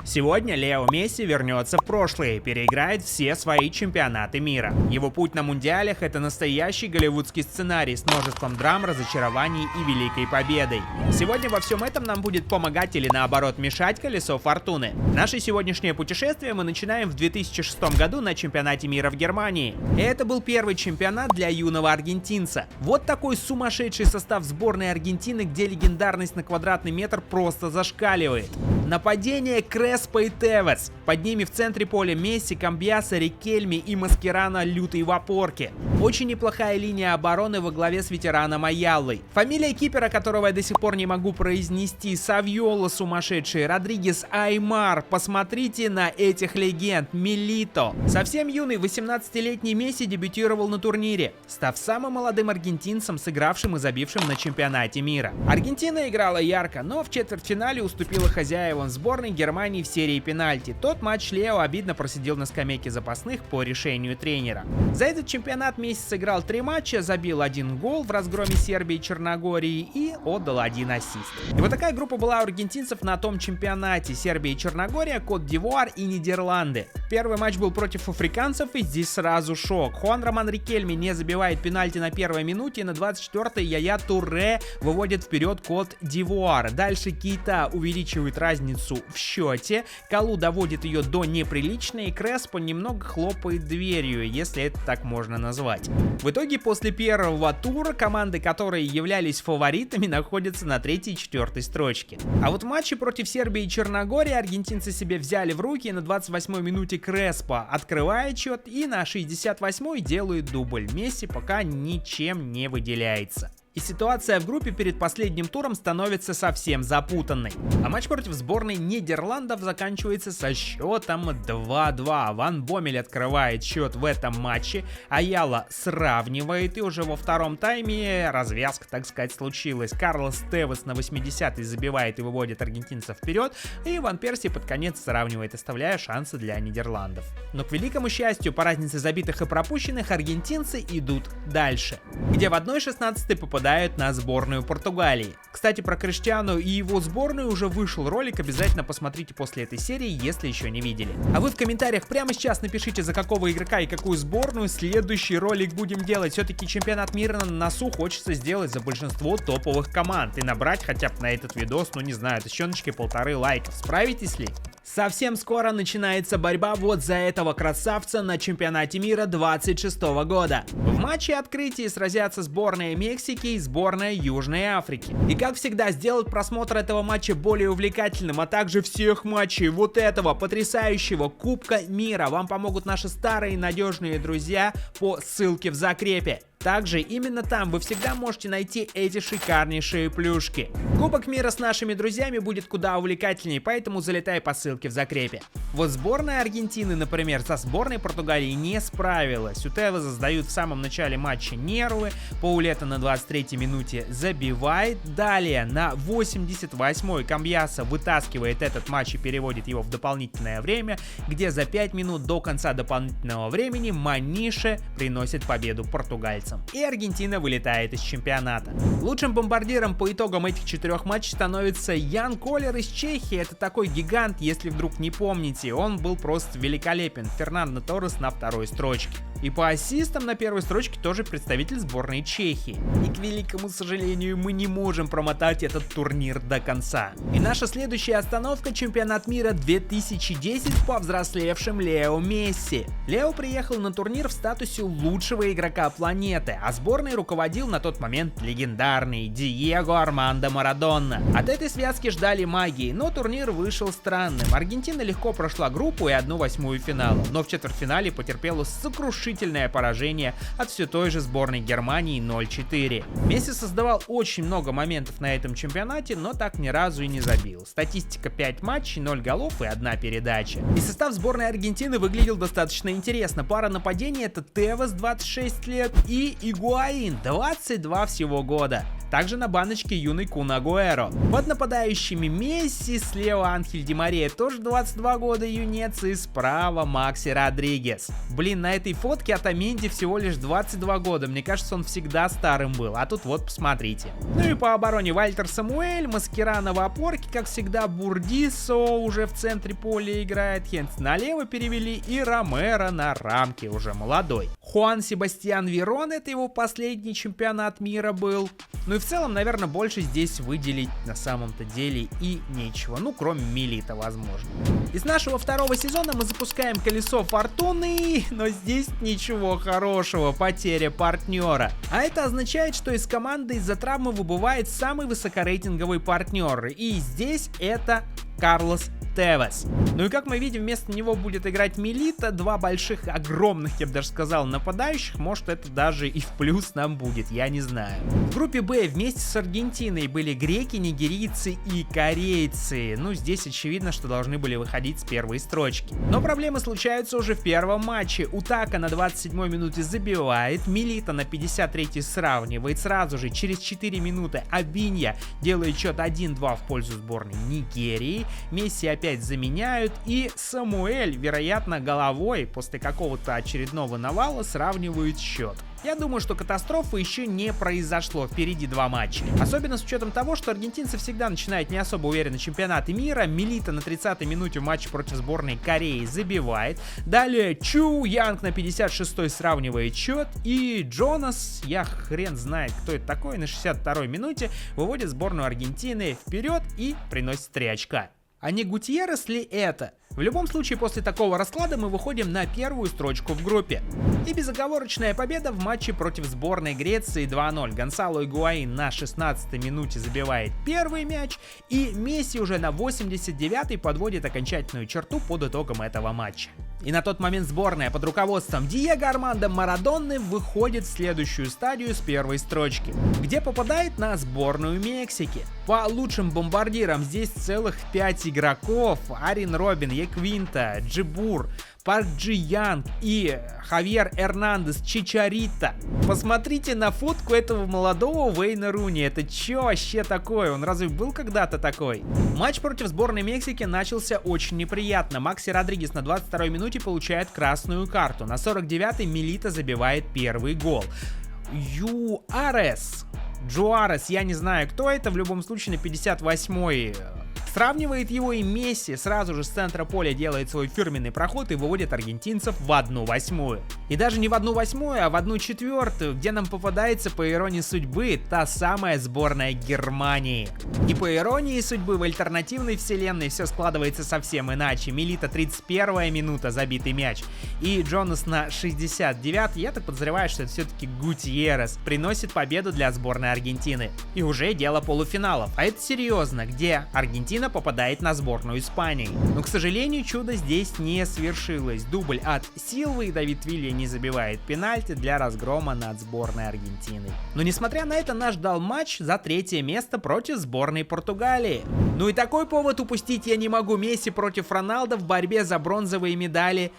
Сегодня Лео Месси вернется в прошлое и переиграет все свои чемпионаты мира. Его путь на мундиалях — это настоящий голливудский сценарий с множеством драм, разочарований и великой победой. Сегодня во всем этом нам будет помогать или наоборот мешать колесо фортуны. Наше сегодняшнее путешествие мы начинаем в 2006 году на чемпионате мира в Германии. И это был первый чемпионат для юного аргентинца. Вот такой сумасшедший состав сборной Аргентины, где легендарность на квадратный метр просто зашкаливает. Нападение Креспо и Тевес. Под ними в центре поля Месси, Камбьяса, Рикельми и Маскерано лютый в опорке. Очень неплохая линия обороны во главе с ветераном Аяллой. Фамилия кипера, которого я до сих пор не могу произнести, Савьола сумасшедший, Родригес Аймар. Посмотрите на этих легенд. Милито. Совсем юный 18-летний Месси дебютировал на турнире, став самым молодым аргентинцем, сыгравшим и забившим на чемпионате мира. Аргентина играла ярко, но в четвертьфинале уступила хозяевам сборной Германии в серии пенальти. Тот матч Лео обидно просидел на скамейке запасных по решению тренера. За этот чемпионат Месси сыграл 3 матча, забил 1 гол в разгроме Сербии и Черногории и отдал 1 ассист. И вот такая группа была у аргентинцев на том чемпионате: Сербия и Черногория, Кот-д'Ивуар и Нидерланды. Первый матч был против африканцев, и здесь сразу шок. Хуан Роман Рикельми не забивает пенальти на первой минуте, и на 24-й Яя Туре выводит вперед Кот-д'Ивуар. Дальше Кейта увеличивает разницу в счете, Калу доводит ее до неприличной, и Креспо немного хлопает дверью, если это так можно назвать. В итоге после первого тура команды, которые являлись фаворитами, находятся на 3-й и 4-й строчке. А вот в матче против Сербии и Черногории аргентинцы себе взяли в руки, и на 28-й минуте Креспо открывает счет, и на 68-й делает дубль. Месси пока ничем не выделяется. И ситуация в группе перед последним туром становится совсем запутанной. А матч против сборной Нидерландов заканчивается со счетом 2-2. Ван Боммель открывает счет в этом матче, Аяла сравнивает, и уже во втором тайме развязка, так сказать, случилась. Карлос Тевес на 80-й забивает и выводит аргентинцев вперед, и Ван Перси под конец сравнивает, оставляя шансы для Нидерландов. Но, к великому счастью, по разнице забитых и пропущенных, аргентинцы идут дальше, где в 1/16 попадают на сборную Португалии. Кстати, про Криштиану и его сборную уже вышел ролик, обязательно посмотрите после этой серии, если еще не видели. А вы в комментариях прямо сейчас напишите, за какого игрока и какую сборную следующий ролик будем делать. Все-таки чемпионат мира на носу, хочется сделать за большинство топовых команд и набрать хотя бы на этот видос, ну не знаю, тысячоночки 1,5 лайков. Справитесь ли? Совсем скоро начинается борьба вот за этого красавца на чемпионате мира 26 года. В матче открытия сразятся сборная Мексики и сборная Южной Африки. И как всегда, сделать просмотр этого матча более увлекательным, а также всех матчей вот этого потрясающего Кубка мира вам помогут наши старые и надежные друзья по ссылке в закрепе. Также именно там вы всегда можете найти эти шикарнейшие плюшки. Кубок мира с нашими друзьями будет куда увлекательнее, поэтому залетай по ссылке в закрепе. Вот сборная Аргентины, например, со сборной Португалии не справилась. У Тевеза сдают в самом начале матча нервы, Паулета на 23-й минуте забивает. Далее на 88-й Камбьяса вытаскивает этот матч и переводит его в дополнительное время, где за 5 минут до конца дополнительного времени Манише приносит победу португальцам. И Аргентина вылетает из чемпионата. Лучшим бомбардиром по итогам этих 4 матчей становится Ян Колер из Чехии. Это такой гигант, если вдруг не помните. Он был просто великолепен. Фернандо Торрес на 2-й строчке. И по ассистам на 1-й строчке тоже представитель сборной Чехии. И, к великому сожалению, мы не можем промотать этот турнир до конца. И наша следующая остановка — чемпионат мира 2010 по взрослевшим Лео Месси. Лео приехал на турнир в статусе лучшего игрока планеты, а сборной руководил на тот момент легендарный Диего Армандо Марадона. От этой связки ждали магии, но турнир вышел странным. Аргентина легко прошла группу и 1/8 финала, но в четвертьфинале потерпела сокрушительное поражение от все той же сборной Германии 0-4. Месси создавал очень много моментов на этом чемпионате, но так ни разу и не забил. Статистика: 5 матчей, 0 голов и 1 передача. И состав сборной Аргентины выглядел достаточно интересно. Пара нападений — это Тевес, 26 лет, и Игуаин, 22 всего года. Также на баночке юный Кун Агуэро. Под нападающими Месси, слева Анхель Ди Мария, тоже 22 года юнец, и справа Макси Родригес. Блин, на этой фото фотке Отamendi всего лишь 22 года. Мне кажется, он всегда старым был. А тут вот, посмотрите. Ну и по обороне Вальтер Самуэль, Маскерано в опорке, как всегда, Бурдисо уже в центре поля играет, Хенс налево перевели и Ромеро на рамке, уже молодой. Хуан Себастьян Верон, это его последний чемпионат мира был. Ну и в целом, наверное, больше здесь выделить на самом-то деле и нечего, ну кроме Милита, возможно. Из нашего второго сезона мы запускаем колесо фортуны, но здесь ничего хорошего, потеря партнера. А это означает, что из команды из-за травмы выбывает самый высокорейтинговый партнер, и здесь это Карлос Тевес. Ну и как мы видим, вместо него будет играть Милита, два больших, огромных, я бы даже сказал, нападающих. Может, это даже и в плюс нам будет, я не знаю. В группе Б вместе с Аргентиной были греки, нигерийцы и корейцы. Ну, здесь очевидно, что должны были выходить с первой строчки. Но проблемы случаются уже в первом матче. Утака на 27-й минуте забивает, Милита на 53-й сравнивает. Сразу же через 4 минуты Абинья делает счет 1-2 в пользу сборной Нигерии. Месси опять заменяют, и Самуэль, вероятно, головой после какого-то очередного навала сравнивает счет. Я думаю, что катастрофы еще не произошло, впереди два матча. Особенно с учетом того, что аргентинцы всегда начинают не особо уверенно чемпионаты мира. Милита на 30-й минуте в матче против сборной Кореи забивает. Далее Чу Янг на 56-й сравнивает счет. И Джонас, я хрен знает, кто это такой, на 62-й минуте выводит сборную Аргентины вперед и приносит 3 очка. А не Гутьеррес ли это? В любом случае, после такого расклада мы выходим на первую строчку в группе. И безоговорочная победа в матче против сборной Греции 2-0. Гонсало Игуаин на 16-й минуте забивает первый мяч, и Месси уже на 89-й подводит окончательную черту под итогом этого матча. И на тот момент сборная под руководством Диего Армандо Марадонны выходит в следующую стадию с первой строчки, где попадает на сборную Мексики. По лучшим бомбардирам здесь целых 5 игроков: Арин Робин, Еквинта, Джибур, Парк Джи Янг и Хавьер Эрнандес Чичарита. Посмотрите на фотку этого молодого Вейна Руни. Это чё вообще такое? Он разве был когда-то такой? Матч против сборной Мексики начался очень неприятно. Макси Родригес на 22-й минуте получает красную карту. На 49-й Милита забивает первый гол. Джуарес, я не знаю, кто это, в любом случае на 58-й сравнивает его, и Месси сразу же с центра поля делает свой фирменный проход и выводит аргентинцев в 1/8. И даже не в 1/8, а в 1/4, где нам попадается, по иронии судьбы, та самая сборная Германии. И по иронии судьбы в альтернативной вселенной все складывается совсем иначе. Милита 31-я минута, забитый мяч, и Джонас на 69-й, я так подозреваю, что это все-таки Гутьеррес, приносит победу для сборной Аргентины. И уже дело полуфиналов, а это серьезно, где Аргентина попадает на сборную Испании. Но, к сожалению, чудо здесь не свершилось. Дубль от Силвы, и Давид Вилья не забивает пенальти для разгрома над сборной Аргентины. Но, несмотря на это, нас ждал матч за 3-е место против сборной Португалии. Ну и такой повод упустить я не могу. Месси против Роналдо в борьбе за бронзовые медали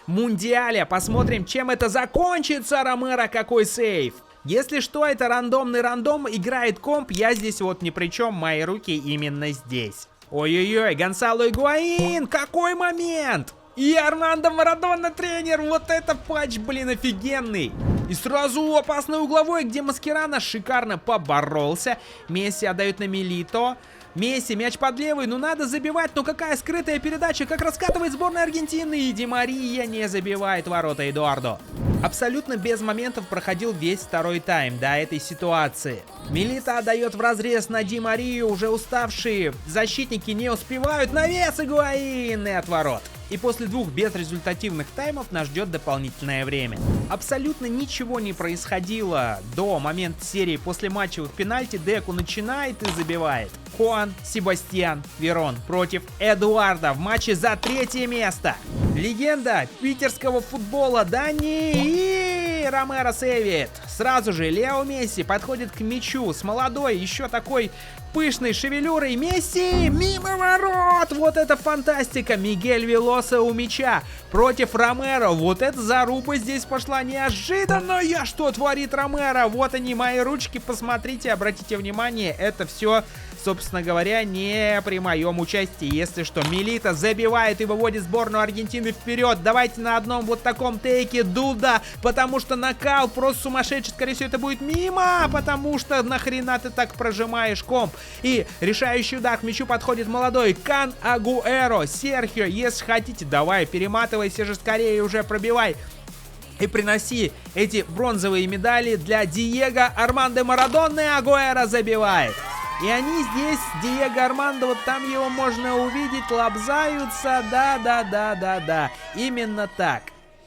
Мундиаля. Посмотрим, чем это закончится. Ромеро, какой сейв! Если что, это рандомный рандом, играет комп, я здесь вот ни при чем, мои руки именно здесь. Ой-ой-ой, Гонсало Игуаин, какой момент! И Армандо Марадонна тренер, вот это патч, блин, офигенный. И сразу опасный угловой, где Маскерано шикарно поборолся. Месси отдает на Милито. Месси, мяч под левый, ну надо забивать, но какая скрытая передача, как раскатывает сборная Аргентины, и Ди Мария не забивает ворота Эдуардо. Абсолютно без моментов проходил весь второй тайм до этой ситуации. Милита отдает в разрез на Ди Марию, уже уставшие защитники не успевают, навес Игуаин и от ворот. И после двух безрезультативных таймов нас ждет дополнительное время. Абсолютно ничего не происходило до момента серии после матчевых пенальти. Деку начинает и забивает. Хуан Себастьян Верон против Эдуарда в матче за 3-е место. Легенда питерского футбола Дани и Ромеро сейвит. Сразу же Лео Месси подходит к мячу с молодой, еще такой пышной шевелюрой. Месси мимо ворот! Вот это фантастика! Мигель Велоса у мяча против Ромеро. Вот это заруба здесь пошла неожиданная! Что творит Ромеро? Вот они, мои ручки, посмотрите, обратите внимание, это все собственно говоря, не при моем участии. Если что, Милита забивает и выводит сборную Аргентины вперед. Давайте на одном вот таком тейке Дуда, потому что накал просто сумасшедший. Скорее всего, это будет мимо, потому что нахрена ты так прожимаешь комп. И решающий удар к мячу подходит молодой Кан Агуэро. Серхио, если хотите, давай, перематывайся же скорее, уже пробивай. И приноси эти бронзовые медали для Диего Армандо Марадоны. Агуэро забивает. И они здесь, Диего Армандо, вот там его можно увидеть, лобзаются. Да. Именно так.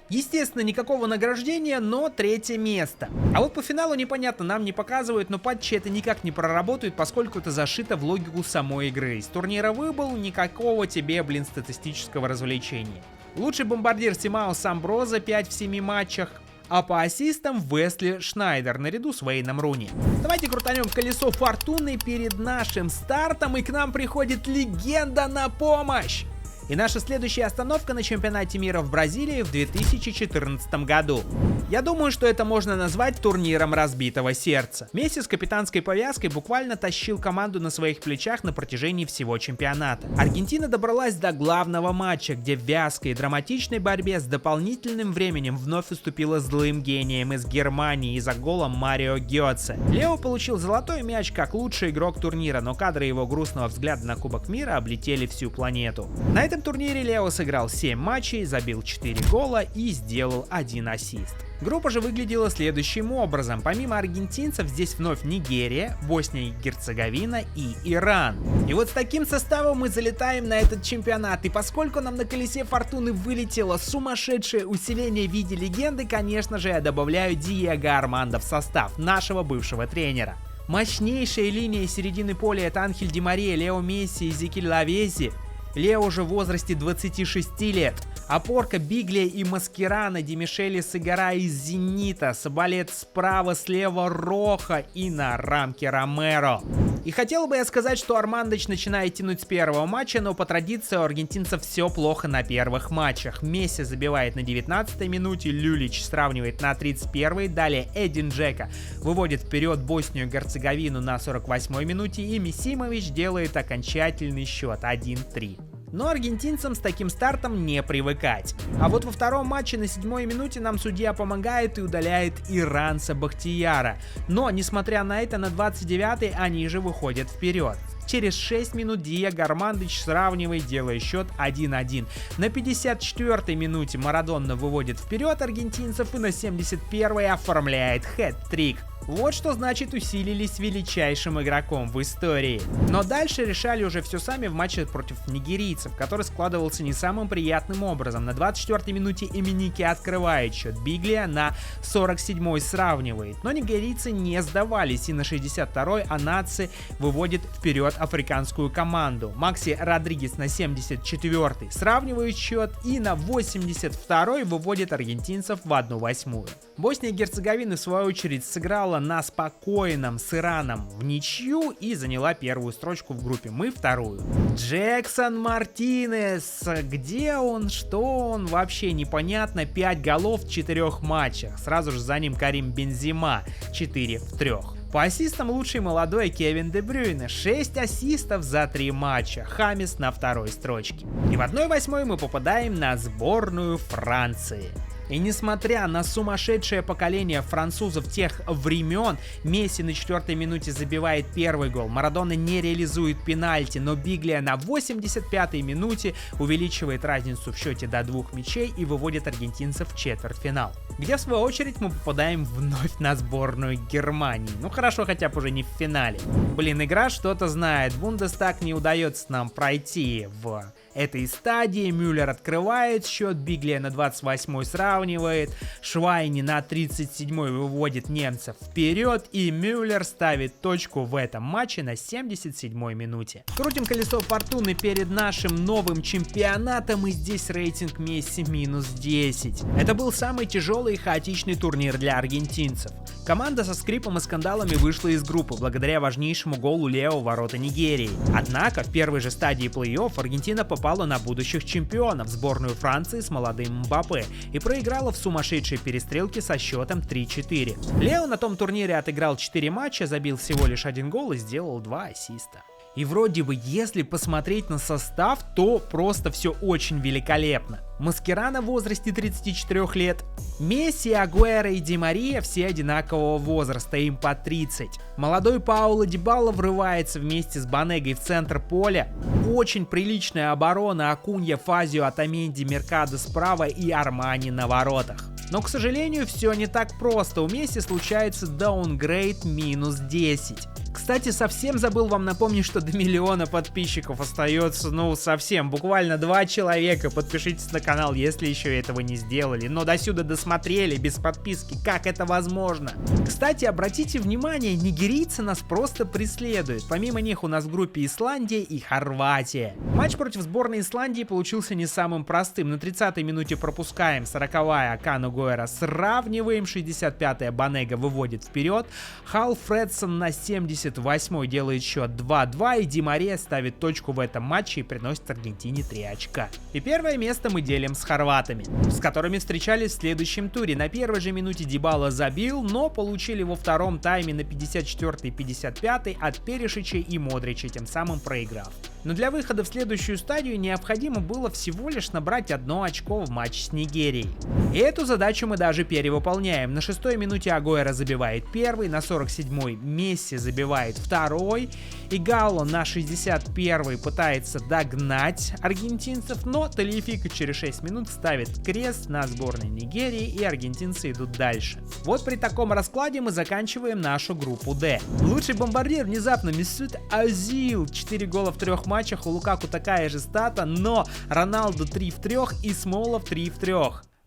Естественно, никакого награждения, но 3-е место. А вот по финалу непонятно, нам не показывают, но патчи это никак не проработают, поскольку это зашито в логику самой игры. Из турнира выбыл, никакого тебе, статистического развлечения. Лучший бомбардир Симаус Амброза 5 в 7 матчах. А по ассистам Весли Шнайдер наряду с Вейном Руни. Давайте крутанем колесо фортуны перед нашим стартом, и к нам приходит легенда на помощь. И наша следующая остановка на чемпионате мира в Бразилии в 2014 году. Я думаю, что это можно назвать турниром разбитого сердца. Месси с капитанской повязкой буквально тащил команду на своих плечах на протяжении всего чемпионата. Аргентина добралась до главного матча, где в вязкой и драматичной борьбе с дополнительным временем вновь уступила злым гением из Германии из-за гола Марио Гётце. Лео получил золотой мяч как лучший игрок турнира, но кадры его грустного взгляда на Кубок мира облетели всю планету. На этом турнире Лео сыграл 7 матчей, забил 4 гола и сделал 1 ассист. Группа же выглядела следующим образом. Помимо аргентинцев здесь вновь Нигерия, Босния и Герцеговина и Иран. И вот с таким составом мы залетаем на этот чемпионат. И поскольку нам на колесе фортуны вылетело сумасшедшее усиление в виде легенды, конечно же, я добавляю Диего Армандо в состав, нашего бывшего тренера. Мощнейшая линия середины поля — это Анхель Ди Мария, Лео Месси и Эзекиль Лавези. Лео уже в возрасте 26 лет. Опорка Биглия и Маскерано, Ди Мишели Сигара из Зенита, Сабалет справа, слева Роха и на рамке Ромеро. И хотел бы я сказать, что Армандыч начинает тянуть с первого матча, но по традиции у аргентинцев все плохо на первых матчах. Месси забивает на 19-й минуте, Люлич сравнивает на 31-й, далее Эдин Джека выводит вперед Боснию и Герцеговину на 48-й минуте, и Мисимович делает окончательный счет 1-3. Но аргентинцам с таким стартом не привыкать. А вот во втором матче на 7-й минуте нам судья помогает и удаляет иранца Бахтияра. Но, несмотря на это, на 29-й они же выходят вперед. Через 6 минут Диего Армандыч сравнивает, делая счет 1-1. На 54-й минуте Марадона выводит вперед аргентинцев и на 71-й оформляет хэт-трик. Вот что значит усилились величайшим игроком в истории. Но дальше решали уже все сами в матче против нигерийцев, который складывался не самым приятным образом. На 24-й минуте Эминики открывает счет, Биглия на 47-й сравнивает. Но нигерийцы не сдавались, и на 62-й Анаци выводит вперед африканскую команду. Макси Родригес на 74-й сравнивает счет, и на 82-й выводит аргентинцев в 1/8. Босния и Герцеговина в свою очередь сыграла на спокойном с Ираном в ничью и заняла первую строчку в группе, мы вторую. Джексон Мартинес, где он, что он, вообще непонятно, 5 голов в 4 матчах, сразу же за ним Карим Бензема, 4 в 3. По ассистам лучший молодой Кевин Де Брюйне, 6 ассистов за 3 матча, Хамис на 2-й строчке. И в 1/8 мы попадаем на сборную Франции. И несмотря на сумасшедшее поколение французов тех времен, Месси на 4-й минуте забивает первый гол, Марадона не реализует пенальти, но Биглия на 85-й минуте увеличивает разницу в счете до 2 мячей и выводит аргентинцев в четвертьфинал, где в свою очередь мы попадаем вновь на сборную Германии. Ну хорошо, хотя бы уже не в финале. Блин, игра что-то знает, Бундестаг не удается нам пройти в этой стадии. Мюллер открывает счет, Биглия на 28-й сравнивает, Швайни на 37-й выводит немцев вперед, и Мюллер ставит точку в этом матче на 77-й минуте. Крутим колесо фортуны перед нашим новым чемпионатом, и здесь рейтинг Месси -10. Это был самый тяжелый и хаотичный турнир для аргентинцев. Команда со скрипом и скандалами вышла из группы благодаря важнейшему голу Лео в ворота Нигерии. Однако в первой же стадии плей-офф Аргентина попала на будущих чемпионов, сборную Франции с молодым Мбаппе, и проиграла в сумасшедшей перестрелке со счетом 3-4. Лео на том турнире отыграл 4 матча, забил всего лишь 1 гол и сделал 2 ассиста. И вроде бы, если посмотреть на состав, то просто все очень великолепно. Маскерано в возрасте 34 лет. Месси, Агуэро и Ди Мария все одинакового возраста, им по 30. Молодой Пауло Дибала врывается вместе с Банегой в центр поля. Очень приличная оборона: Акунья, Фазио, Отаменди, Меркадо справа и Армани на воротах. Но, к сожалению, все не так просто. У Месси случается даунгрейд минус 10. Кстати, совсем забыл вам напомнить, что до миллиона подписчиков остается, совсем, буквально 2 человека. Подпишитесь на канал, если еще этого не сделали. Но досюда досмотрели без подписки, как это возможно? Кстати, обратите внимание, нигерийцы нас просто преследуют. Помимо них у нас в группе Исландия и Хорватия. Матч против сборной Исландии получился не самым простым. На 30-й минуте пропускаем, 40-я Акану Гуэра сравниваем, 65-я Банега выводит вперед, Хал Фредсон на 78-й делает счет 2-2, и Ди Мария ставит точку в этом матче и приносит Аргентине 3 очка. И первое место мы делим с хорватами, с которыми встречались в следующем туре. На первой же минуте Дибала забил, но получили во втором тайме на 54-й и 55-й от Перишича и Модрича, тем самым проиграв. Но для выхода в следующую стадию необходимо было всего лишь набрать 1 очко в матче с Нигерией. И эту задачу мы даже перевыполняем. На 6-й минуте Агуэро забивает первый, на 47-й Месси забивает второй, и Галло на 61-й пытается догнать аргентинцев, но Талифика через 6 минут ставит крест на сборной Нигерии, и аргентинцы идут дальше. Вот при таком раскладе мы заканчиваем нашу группу D. Лучший бомбардир внезапно Месут Озил. 4 гола в 3 матчах, у Лукаку такая же стата, но Роналду 3 в 3 и Смолов 3 в 3.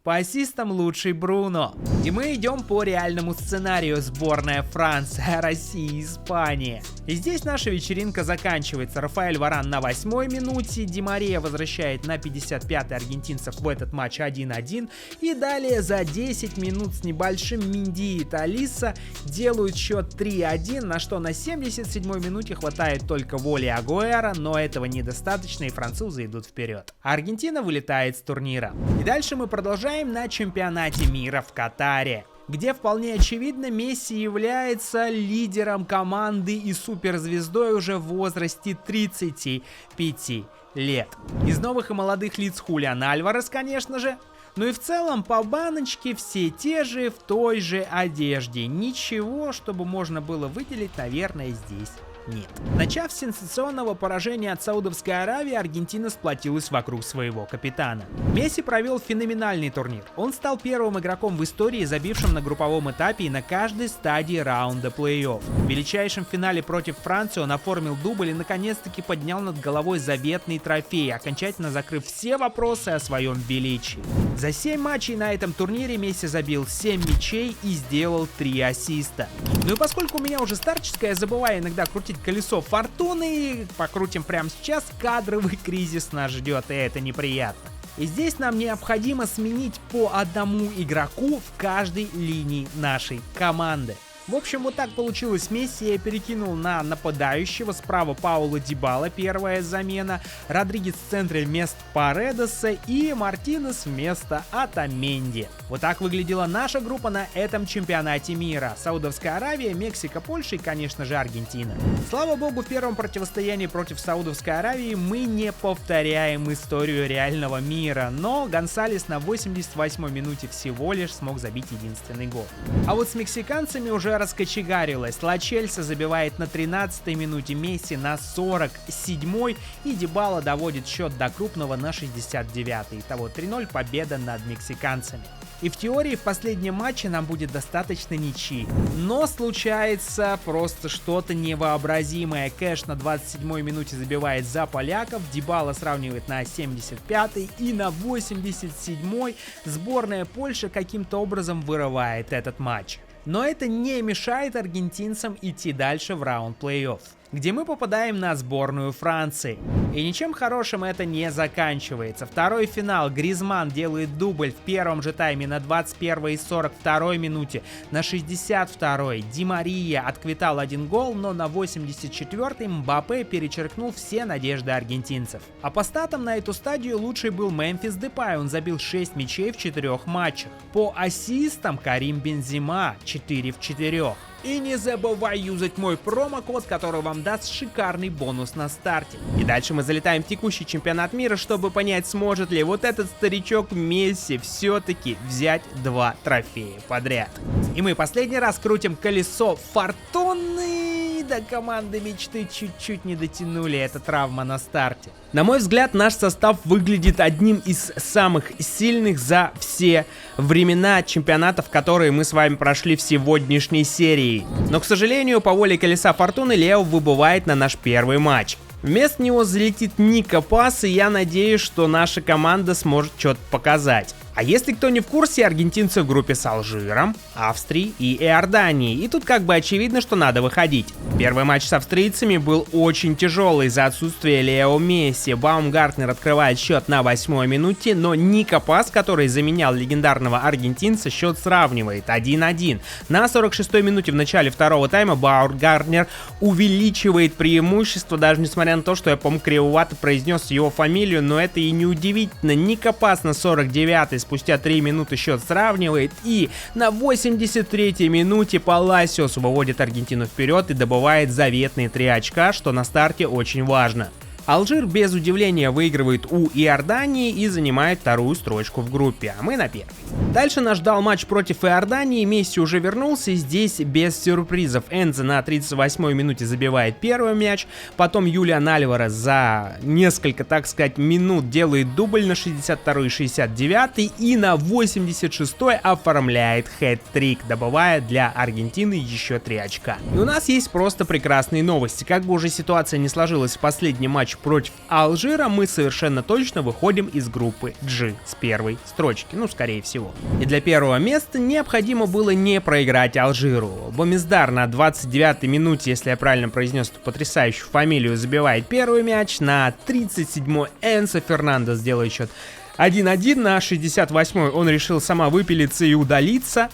По ассистам лучший Бруно. И мы идем по реальному сценарию: сборная Франция, Россия, Испания. И здесь наша вечеринка заканчивается. Рафаэль Варан на 8-й минуте, Ди Мария возвращает на 55-й аргентинцев в этот матч 1-1. И далее за 10 минут с небольшим Минди и Талиса делают счет 3-1, на что на 77-й минуте хватает только воли Агуэро, но этого недостаточно, и французы идут вперед. А Аргентина вылетает с турнира. И дальше мы продолжаем на чемпионате мира в Катаре, где вполне очевидно Месси является лидером команды и суперзвездой уже в возрасте 35 лет. Из новых и молодых лиц Хулиан Альварес, конечно же. Ну и в целом по баночке все те же, в той же одежде. Ничего, чтобы можно было выделить, наверное, здесь нет. Начав с сенсационного поражения от Саудовской Аравии, Аргентина сплотилась вокруг своего капитана. Месси провел феноменальный турнир. Он стал первым игроком в истории, забившим на групповом этапе и на каждой стадии раунда плей-офф. В величайшем финале против Франции он оформил дубль и наконец-таки поднял над головой заветный трофей, окончательно закрыв все вопросы о своем величии. За 7 матчей на этом турнире Месси забил 7 мячей и сделал 3 ассиста. Ну и поскольку у меня уже старческое, забываю иногда крутить колесо фортуны, покрутим прямо сейчас, кадровый кризис нас ждет, и это неприятно. И здесь нам необходимо сменить по одному игроку в каждой линии нашей команды. В общем, вот так получилось. Месси я перекинул на нападающего. Справа Пауло Дибала, первая замена. Родригес в центре вместо Паредоса и Мартинес вместо Отаменди. Вот так выглядела наша группа на этом чемпионате мира. Саудовская Аравия, Мексика, Польша и, конечно же, Аргентина. Слава богу, в первом противостоянии против Саудовской Аравии мы не повторяем историю реального мира. Но Гонсалес на 88-й минуте всего лишь смог забить единственный гол. А вот с мексиканцами уже раскочегарилась. Ла Чельса забивает на 13-й минуте, Месси на 47-й, и Дибала доводит счет до крупного на 69-й. Итого 3-0, победа над мексиканцами. И в теории в последнем матче нам будет достаточно ничьи. Но случается просто что-то невообразимое. Кэш на 27-й минуте забивает за поляков, Дибала сравнивает на 75-й, и на 87-й сборная Польши каким-то образом вырывает этот матч. Но это не мешает аргентинцам идти дальше в раунд плей-офф, где мы попадаем на сборную Франции. И ничем хорошим это не заканчивается. Второй финал. Гризман делает дубль в первом же тайме на 21-й и 42-й минуте. На 62-й Ди Мария отквитал 1 гол, но на 84-й Мбаппе перечеркнул все надежды аргентинцев. А по статам на эту стадию лучший был Мемфис Депай. Он забил 6 мячей в 4 матчах. По ассистам Карим Бензема 4 в 4. И И не забывай юзать мой промокод, который вам даст шикарный бонус на старте. И дальше мы залетаем в текущий чемпионат мира, чтобы понять, сможет ли вот этот старичок Месси все-таки взять 2 трофея подряд. И мы последний раз крутим колесо фортуны. До команды мечты чуть-чуть не дотянули, это травма на старте. На мой взгляд, наш состав выглядит одним из самых сильных за все времена чемпионатов, которые мы с вами прошли в сегодняшней серии. Но, к сожалению, по воле колеса фортуны Лео выбывает на наш первый матч. Вместо него залетит Ника Пас, и я надеюсь, что наша команда сможет что-то показать. А если кто не в курсе, аргентинцы в группе с Алжиром, Австрией и Иорданией. И тут как бы очевидно, что надо выходить. Первый матч с австрийцами был очень тяжелый из-за отсутствия Лео Месси. Баумгартнер открывает счет на 8-й минуте, но Ника Пас, который заменял легендарного аргентинца, счет сравнивает 1-1. На 46-й минуте в начале второго тайма Баумгартнер увеличивает преимущество, даже несмотря на то, что я, по-моему, кривовато произнес его фамилию, но это и не удивительно. Ника Пас на 49-й спустя 3 минуты счет сравнивает, и на 83-й минуте Паласиос выводит Аргентину вперед и добывает заветные 3 очка, что на старте очень важно. Алжир без удивления выигрывает у Иордании и занимает 2-ю строчку в группе, а мы на 1-й. Дальше нас ждал матч против Иордании, Месси уже вернулся, и здесь без сюрпризов. Энзо на 38-й минуте забивает первый мяч, потом Юлиан Альварес за несколько, так сказать, минут делает дубль на 62-й и 69-й, и на 86-й оформляет хэт-трик, добывая для Аргентины еще 3 очка. И у нас есть просто прекрасные новости. Как бы уже ситуация не сложилась в последний матч против Алжира, мы совершенно точно выходим из группы G с 1-й строчки, ну скорее всего. И для первого места необходимо было не проиграть Алжиру. Бомиздар на 29-й минуте, если я правильно произнес эту потрясающую фамилию, забивает первый мяч, на 37-й Энсо Фернандес делает счет 1-1, на 68-й он решил сама выпилиться и удалиться.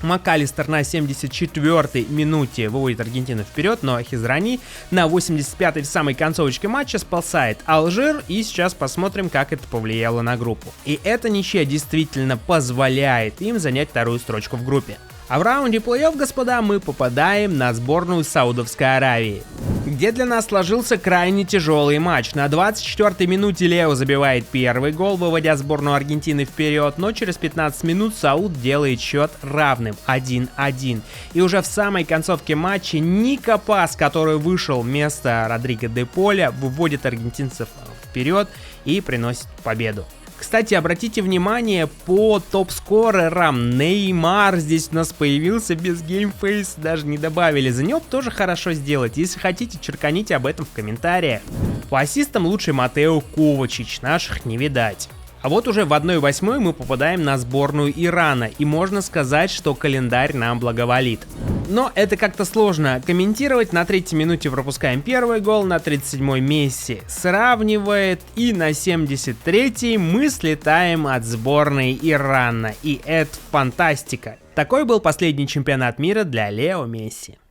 МакАлистер на 74-й минуте выводит Аргентину вперед, но Хизрани на 85-й в самой концовочке матча спасает Алжир, и сейчас посмотрим, как это повлияло на группу. И эта ничья действительно позволяет им занять 2-ю строчку в группе. А в раунде плей-офф, господа, мы попадаем на сборную Саудовской Аравии, где для нас сложился крайне тяжелый матч. На 24-й минуте Лео забивает первый гол, выводя сборную Аргентины вперед, но через 15 минут Сауд делает счет равным 1-1. И уже в самой концовке матча Ника Пас, который вышел вместо Родриго де Поля, выводит аргентинцев вперед и приносит победу. Кстати, обратите внимание, по топ-скорерам Неймар здесь у нас появился без геймфейс, даже не добавили. За него тоже хорошо сделать. Если хотите, черканите об этом в комментариях. По ассистам лучший Матео Ковачич, наших не видать. А вот уже в 1/8 мы попадаем на сборную Ирана, и можно сказать, что календарь нам благоволит. Но это как-то сложно комментировать. На 3-й минуте пропускаем первый гол, на 37-й Месси сравнивает, и на 73-й мы слетаем от сборной Ирана. И это фантастика. Такой был последний чемпионат мира для Лео Месси.